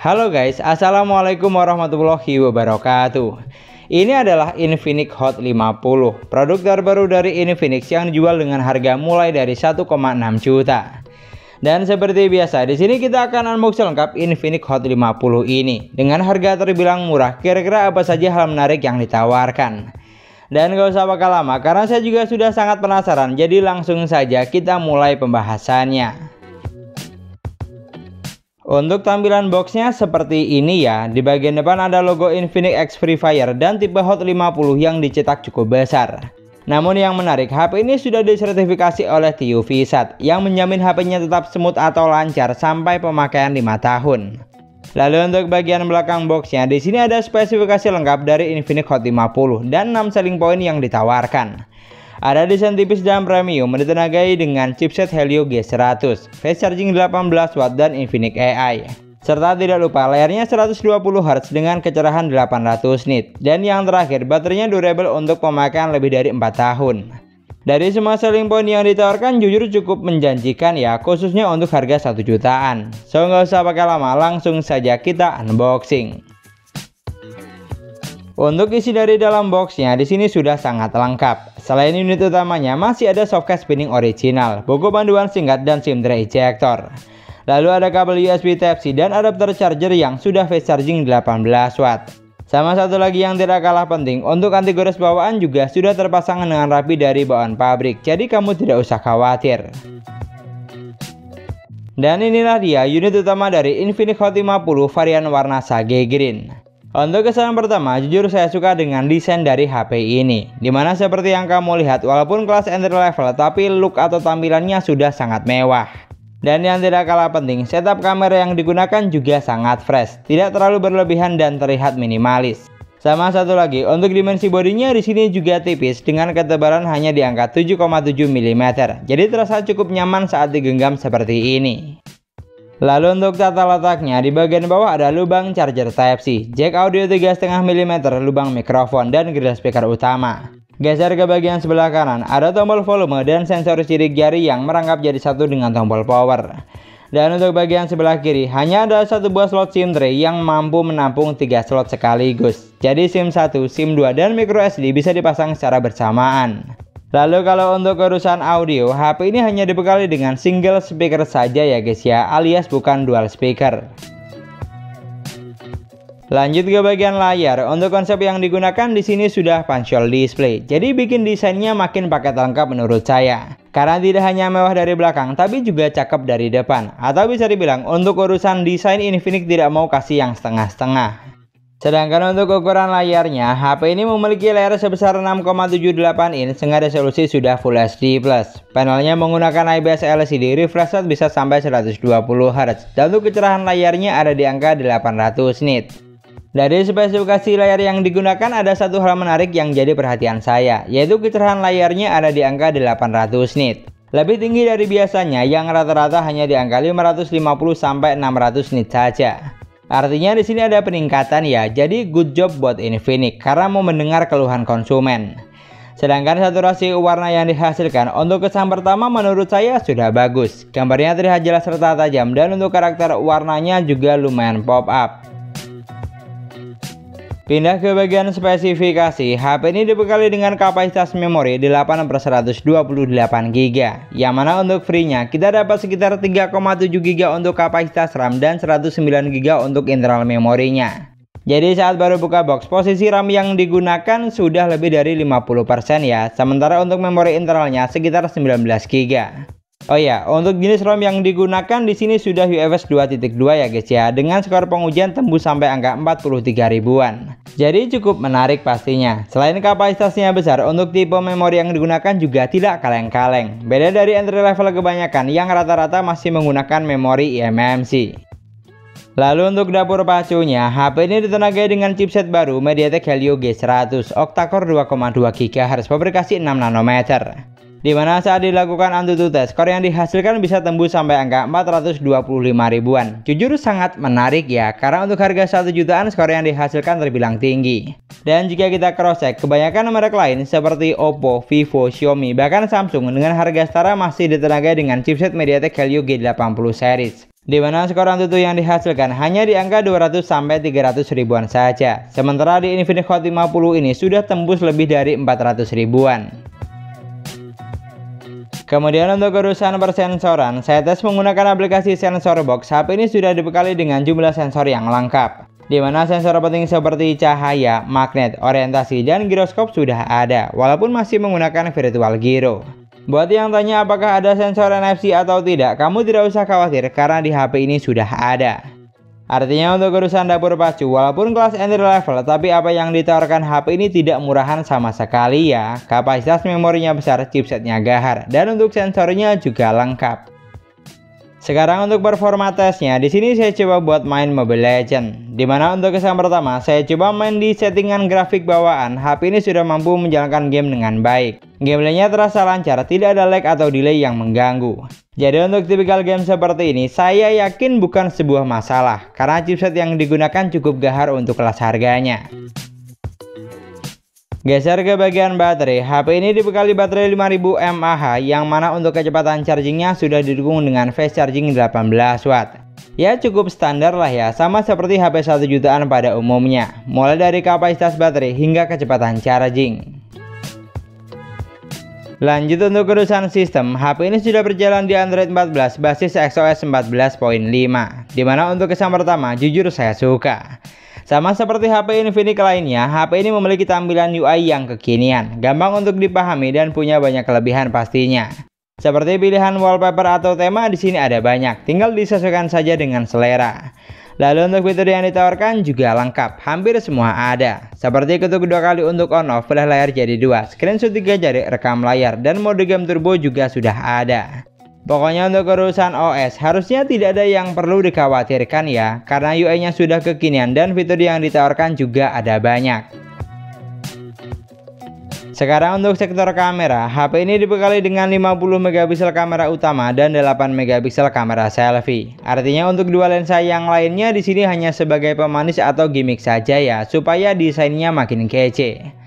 Halo guys, assalamualaikum warahmatullahi wabarakatuh. Ini adalah Infinix Hot 50, produk terbaru dari Infinix yang dijual dengan harga mulai dari 1,6 juta. Dan seperti biasa, di sini kita akan unboxing lengkap Infinix Hot 50 ini dengan harga terbilang murah. Kira-kira apa saja hal menarik yang ditawarkan? Dan gak usah pakai lama karena saya juga sudah sangat penasaran. Jadi langsung saja kita mulai pembahasannya. Untuk tampilan boxnya seperti ini ya. Di bagian depan ada logo Infinix X Free Fire dan tipe Hot 50 yang dicetak cukup besar. Namun yang menarik, HP ini sudah disertifikasi oleh TÜV-SAT yang menjamin HP-nya tetap smooth atau lancar sampai pemakaian 5 tahun. Lalu untuk bagian belakang boxnya, di sini ada spesifikasi lengkap dari Infinix Hot 50 dan 6 selling point yang ditawarkan. Ada desain tipis dan premium, ditenagai dengan chipset Helio G100, fast charging 18 watt dan Infinix AI. Serta tidak lupa layarnya 120 Hz dengan kecerahan 800 nit. Dan yang terakhir, baterainya durable untuk pemakaian lebih dari 4 tahun. Dari semua selling point yang ditawarkan jujur cukup menjanjikan ya, khususnya untuk harga 1 jutaan. So nggak usah pakai lama, langsung saja kita unboxing. Untuk isi dari dalam boxnya di sini sudah sangat lengkap. Selain unit utamanya masih ada softcase spinning original, buku panduan singkat dan SIM tray ejector. Lalu ada kabel USB Type-C dan adapter charger yang sudah fast charging 18 watt. Sama satu lagi yang tidak kalah penting, untuk anti gores bawaan juga sudah terpasang dengan rapi dari bawaan pabrik. Jadi kamu tidak usah khawatir. Dan inilah dia unit utama dari Infinix Hot 50 varian warna sage green. Untuk kesan pertama, jujur saya suka dengan desain dari HP ini. Dimana seperti yang kamu lihat, walaupun kelas entry level, tapi look atau tampilannya sudah sangat mewah. Dan yang tidak kalah penting, setup kamera yang digunakan juga sangat fresh, tidak terlalu berlebihan dan terlihat minimalis. Sama satu lagi, untuk dimensi bodinya di sini juga tipis dengan ketebalan hanya di angka 7,7 mm. Jadi terasa cukup nyaman saat digenggam seperti ini. Lalu untuk tata letaknya, di bagian bawah ada lubang charger Type-C, jack audio 3,5 mm, lubang mikrofon, dan grill speaker utama. Geser ke bagian sebelah kanan, ada tombol volume dan sensor sidik jari yang merangkap jadi satu dengan tombol power. Dan untuk bagian sebelah kiri, hanya ada satu buah slot SIM tray yang mampu menampung 3 slot sekaligus. Jadi SIM 1, SIM 2, dan microSD bisa dipasang secara bersamaan. Lalu kalau untuk urusan audio, HP ini hanya dibekali dengan single speaker saja ya guys ya, alias bukan dual speaker. Lanjut ke bagian layar, untuk konsep yang digunakan di sini sudah punch-hole display. Jadi bikin desainnya makin paket lengkap menurut saya. Karena tidak hanya mewah dari belakang, tapi juga cakep dari depan. Atau bisa dibilang untuk urusan desain Infinix tidak mau kasih yang setengah-setengah. Sedangkan untuk ukuran layarnya, HP ini memiliki layar sebesar 6,78 inch dengan resolusi sudah Full HD+. Panelnya menggunakan IPS LCD, refresh rate bisa sampai 120 Hz. Dan untuk kecerahan layarnya ada di angka 800 nit. Dari spesifikasi layar yang digunakan ada satu hal menarik yang jadi perhatian saya, yaitu kecerahan layarnya ada di angka 800 nit. Lebih tinggi dari biasanya yang rata-rata hanya di angka 550 sampai 600 nit saja. Artinya di sini ada peningkatan ya, jadi good job buat Infinix karena mau mendengar keluhan konsumen. Sedangkan saturasi warna yang dihasilkan untuk kesan pertama menurut saya sudah bagus. Gambarnya terlihat jelas serta tajam dan untuk karakter warnanya juga lumayan pop up. Pindah ke bagian spesifikasi, HP ini dibekali dengan kapasitas memori 8/128 GB, yang mana untuk free-nya kita dapat sekitar 3,7 GB untuk kapasitas RAM dan 109 GB untuk internal memorinya. Jadi saat baru buka box, posisi RAM yang digunakan sudah lebih dari 50% ya, sementara untuk memori internalnya sekitar 19 GB. Oh ya, untuk jenis ROM yang digunakan di sini sudah UFS 2.2 ya guys ya, dengan skor pengujian tembus sampai angka 43 ribuan. Jadi cukup menarik pastinya. Selain kapasitasnya besar, untuk tipe memori yang digunakan juga tidak kaleng-kaleng. Beda dari entry level kebanyakan yang rata-rata masih menggunakan memori eMMC. Lalu untuk dapur pacunya, HP ini ditenagai dengan chipset baru MediaTek Helio G100 octa-core 2,2 GHz fabrikasi 6 nanometer. Dimana saat dilakukan AnTuTu test, skor yang dihasilkan bisa tembus sampai angka 425 ribuan. Jujur sangat menarik ya, karena untuk harga 1 jutaan skor yang dihasilkan terbilang tinggi. Dan jika kita cross check, kebanyakan merek lain seperti Oppo, Vivo, Xiaomi, bahkan Samsung dengan harga setara masih ditenagai dengan chipset MediaTek Helio G80 series. di mana skor Antutu yang dihasilkan hanya di angka 200 sampai 300 ribuan saja. Sementara di Infinix Hot 50 ini sudah tembus lebih dari 400 ribuan. Kemudian untuk urusan persensoran, saya tes menggunakan aplikasi Sensor Box. HP ini sudah dibekali dengan jumlah sensor yang lengkap, di mana sensor penting seperti cahaya, magnet, orientasi, dan giroskop sudah ada, walaupun masih menggunakan virtual gyro. Buat yang tanya apakah ada sensor NFC atau tidak, kamu tidak usah khawatir karena di HP ini sudah ada. Artinya untuk urusan dapur pacu, walaupun kelas entry level, tapi apa yang ditawarkan HP ini tidak murahan sama sekali ya. Kapasitas memorinya besar, chipsetnya gahar, dan untuk sensornya juga lengkap. Sekarang untuk performa tesnya, di sini saya coba buat main Mobile Legends. Dimana untuk kesan pertama, saya coba main di settingan grafik bawaan. HP ini sudah mampu menjalankan game dengan baik. Gameplaynya terasa lancar, tidak ada lag atau delay yang mengganggu. Jadi untuk tipikal game seperti ini, saya yakin bukan sebuah masalah, karena chipset yang digunakan cukup gahar untuk kelas harganya. Geser ke bagian baterai, HP ini dibekali baterai 5000 mAh yang mana untuk kecepatan chargingnya sudah didukung dengan fast charging 18 watt. Ya cukup standar lah ya, sama seperti HP 1 jutaan pada umumnya, mulai dari kapasitas baterai hingga kecepatan charging. Lanjut untuk urusan sistem, HP ini sudah berjalan di Android 14 basis XOS 14.5, dimana untuk kesan pertama jujur saya suka. Sama seperti HP Infinix lainnya, HP ini memiliki tampilan UI yang kekinian, gampang untuk dipahami dan punya banyak kelebihan pastinya. Seperti pilihan wallpaper atau tema di sini ada banyak, tinggal disesuaikan saja dengan selera. Lalu untuk fitur yang ditawarkan juga lengkap, hampir semua ada. Seperti ketuk 2 kali untuk on off, belah layar jadi 2, screenshot 3 jari, rekam layar, dan mode game turbo juga sudah ada. Pokoknya untuk urusan OS harusnya tidak ada yang perlu dikhawatirkan ya, karena UI-nya sudah kekinian dan fitur yang ditawarkan juga ada banyak. Sekarang untuk sektor kamera, HP ini dibekali dengan 50 megapiksel kamera utama dan 8 megapiksel kamera selfie. Artinya untuk dua lensa yang lainnya di sini hanya sebagai pemanis atau gimmick saja ya, supaya desainnya makin kece.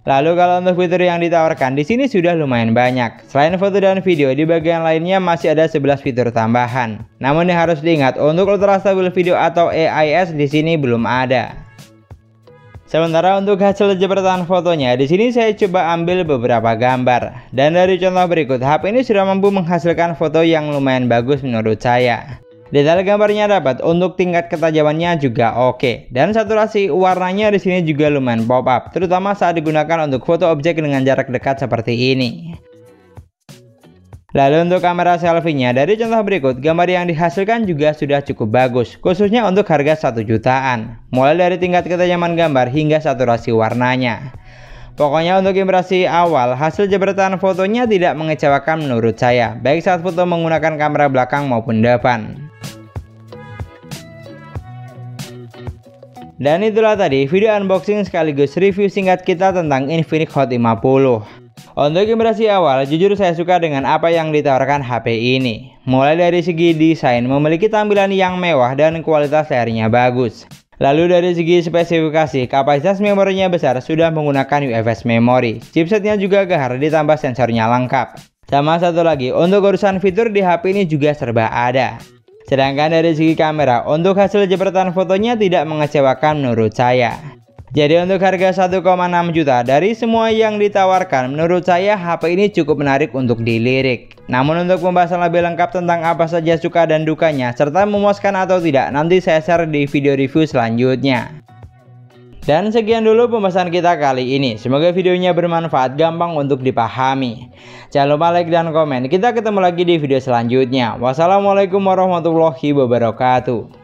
Lalu kalau untuk fitur yang ditawarkan di sini sudah lumayan banyak. Selain foto dan video, di bagian lainnya masih ada 11 fitur tambahan. Namun yang harus diingat, untuk ultra stabil video atau AIS di sini belum ada. Sementara untuk hasil jepretan fotonya, di sini saya coba ambil beberapa gambar. Dan dari contoh berikut, HP ini sudah mampu menghasilkan foto yang lumayan bagus menurut saya. Detail gambarnya dapat, untuk tingkat ketajamannya juga oke, dan saturasi warnanya di sini juga lumayan pop up, terutama saat digunakan untuk foto objek dengan jarak dekat seperti ini. Lalu untuk kamera selfie-nya, dari contoh berikut, gambar yang dihasilkan juga sudah cukup bagus, khususnya untuk harga 1 jutaan, mulai dari tingkat ketajaman gambar hingga saturasi warnanya. Pokoknya untuk impresi awal, hasil jepretan fotonya tidak mengecewakan menurut saya, baik saat foto menggunakan kamera belakang maupun depan. Dan itulah tadi video unboxing sekaligus review singkat kita tentang Infinix Hot 50. Untuk impresi awal, jujur saya suka dengan apa yang ditawarkan HP ini. Mulai dari segi desain, memiliki tampilan yang mewah dan kualitas layarnya bagus. Lalu dari segi spesifikasi, kapasitas memorinya besar, sudah menggunakan UFS memori. Chipsetnya juga gahar, ditambah sensornya lengkap. Sama satu lagi, untuk urusan fitur di HP ini juga serba ada. Sedangkan dari segi kamera, untuk hasil jepretan fotonya tidak mengecewakan menurut saya. Jadi untuk harga 1,6 juta, dari semua yang ditawarkan, menurut saya HP ini cukup menarik untuk dilirik. Namun untuk pembahasan lebih lengkap tentang apa saja suka dan dukanya, serta memuaskan atau tidak, nanti saya share di video review selanjutnya. Dan sekian dulu pembahasan kita kali ini. Semoga videonya bermanfaat, gampang untuk dipahami. Jangan lupa like dan komen. Kita ketemu lagi di video selanjutnya. Wassalamualaikum warahmatullahi wabarakatuh.